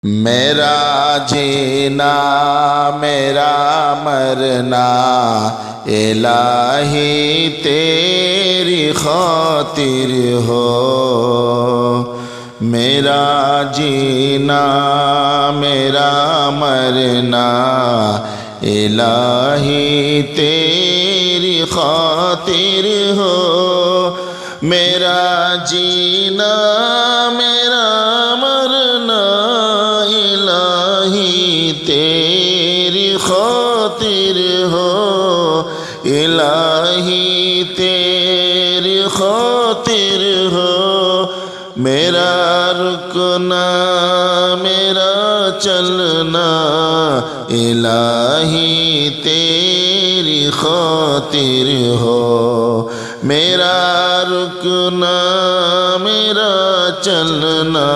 میرا جینا میرا مرنا الہی تیری خاطر ہو، میرا جینا میرا مرنا الہی تیری خاطر ہو، میرا جینا میرا مرنا الہی تیری خاطر ہو، الہی تیری خاطر ہو، میرا رکنا میرا چلنا الہی تیری خاطر ہو، میرا رکنا میرا چلنا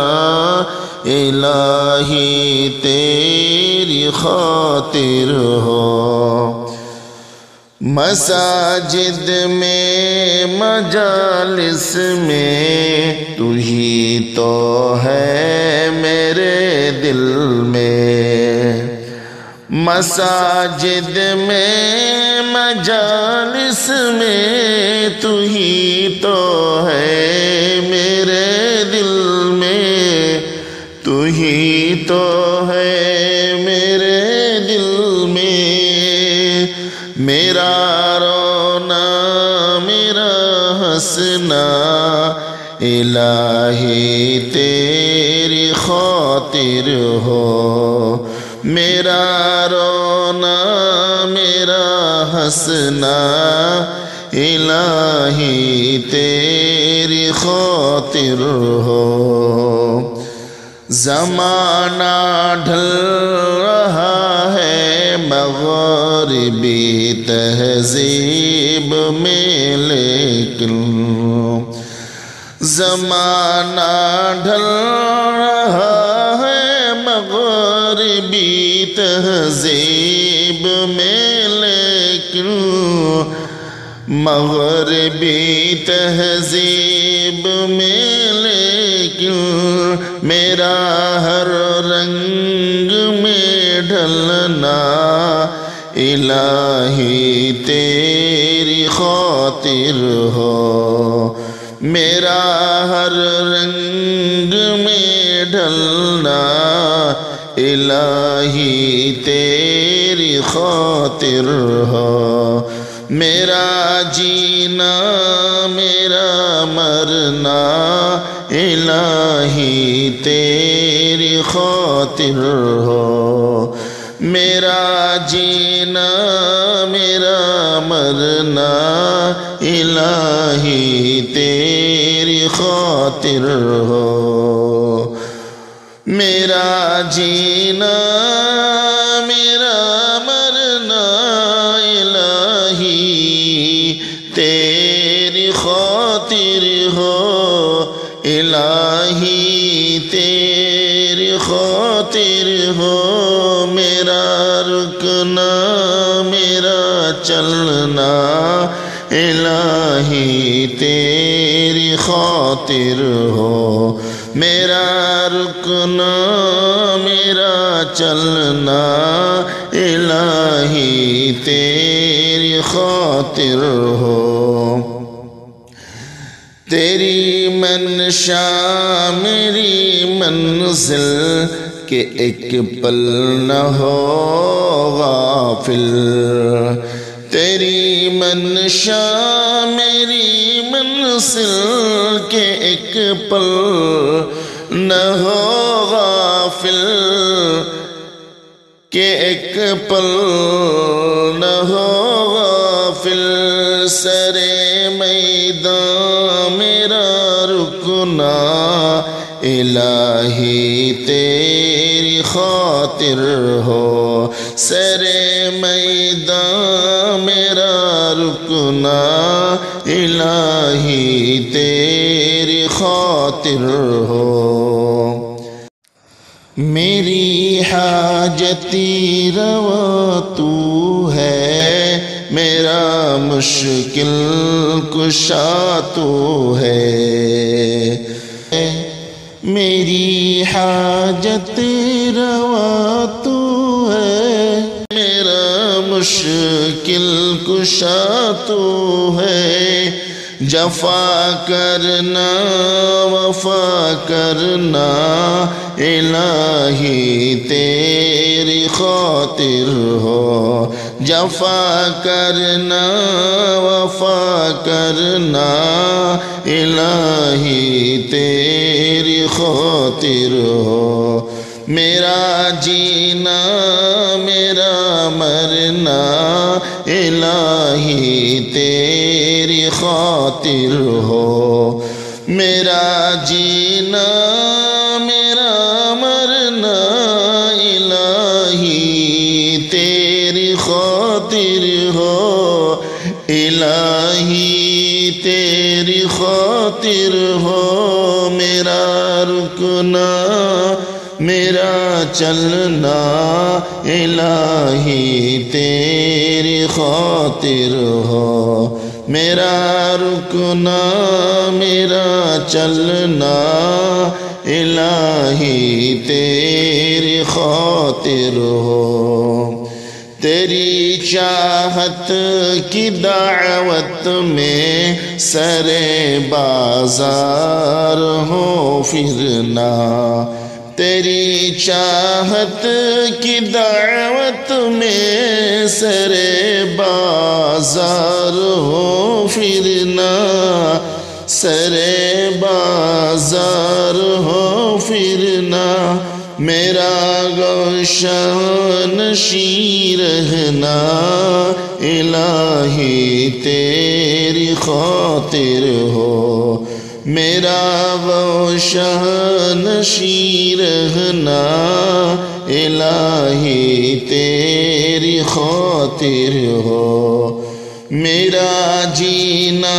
الہی تیری خاطر ہو، مساجد میں مجالس میں تو ہی تو ہے میرے دل میں، مساجد میں مجالس میں تو ہی تو ہے میرے دل میں، تو ہی تو ہے میرے دل میں، میرا رونا میرا ہنسنا الہی تیری خاطر ہو، میرا رونا میرا ہنسنا الہی تیری خاطر ہو، زمانہ ڈھل رہا ہے مغربی تہذیب میں لیکن، زمانہ ڈھل رہا ہے مغربی تہذیب میں لیکن، مغربی تہذیب میں لیکن، میرا ہر رنگ میں ڈھلنا الہی تیری خاطر ہو، میرا ہر رنگ میں ڈھلنا الہی تیری خاطر ہو، میرا جینا میرا مرنا الہی تیری خاطر ہو، میرا جینا میرا مرنا الہی تیری خاطر ہو، میرا جینا میرا مرنا الہی تیری خاطر ہو، الہی تیری خاطر ہو، میرا رکنا میرا چلنا الہی تیری خاطر ہو، میرا رکنا میرا چلنا الہی تیری خاطر ہو، تیری منشا میری منزل کہ ایک پل نہ ہو غافل، تیری منشا میری منزل کہ ایک پل نہ ہو غافل، کہ ایک پل نہ ہو غافل، سرے میدان میرا رکنا الہی تیری خاطر ہو، سرے میدان میرا رکنا الہی تیری خاطر ہو، میری حاجتی روا تو ہے، میرا مشکل کشا تو ہے، میری حاجت روا تو ہے، میرا مشکل کشا تو ہے، جفا کرنا وفا کرنا الہی تیری خاطر ہو، جفا کرنا وفا کرنا الہی تیری خاطر ہو، میرا جینا میرا مرنا الہی تیری خاطر ہو، میرا جینا میرا مرنا الہی تیری خاطر ہو، الہی تیری خاطر ہو، میرا رکنا میرا چلنا الہی تیری خاطر ہو، میرا رکنا میرا چلنا الہی تیری خاطر ہو، تیری چاہت کی دعوت میں سرے بازار ہو پھرنا، تیری چاہت کی دعوت میں سرے بازار ہو پھرنا، سرے بازار ہو پھرنا، میرا گوشہ نشیں رہنا الہی تیری خاطر ہو، میرا گوشہ نشیں رہنا الہی تیری خاطر ہو، میرا جینا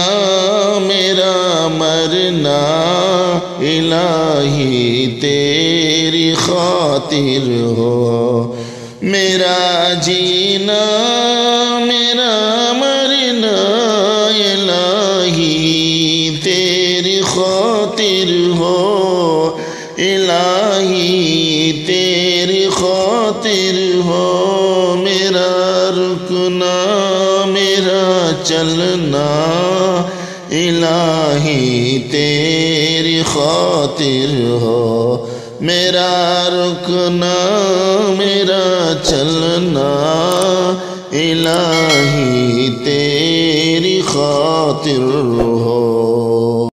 میرا مرنا الہی تیری خاطر ہو، میرا جینا میرا مرنا الہی تیری خاطر ہو، الہی تیری خاطر ہو، میرا رکنا میرا چلنا الہی تیری خاطر ہو، میرا رکنا میرا چلنا الہی تیری خاطر ہو۔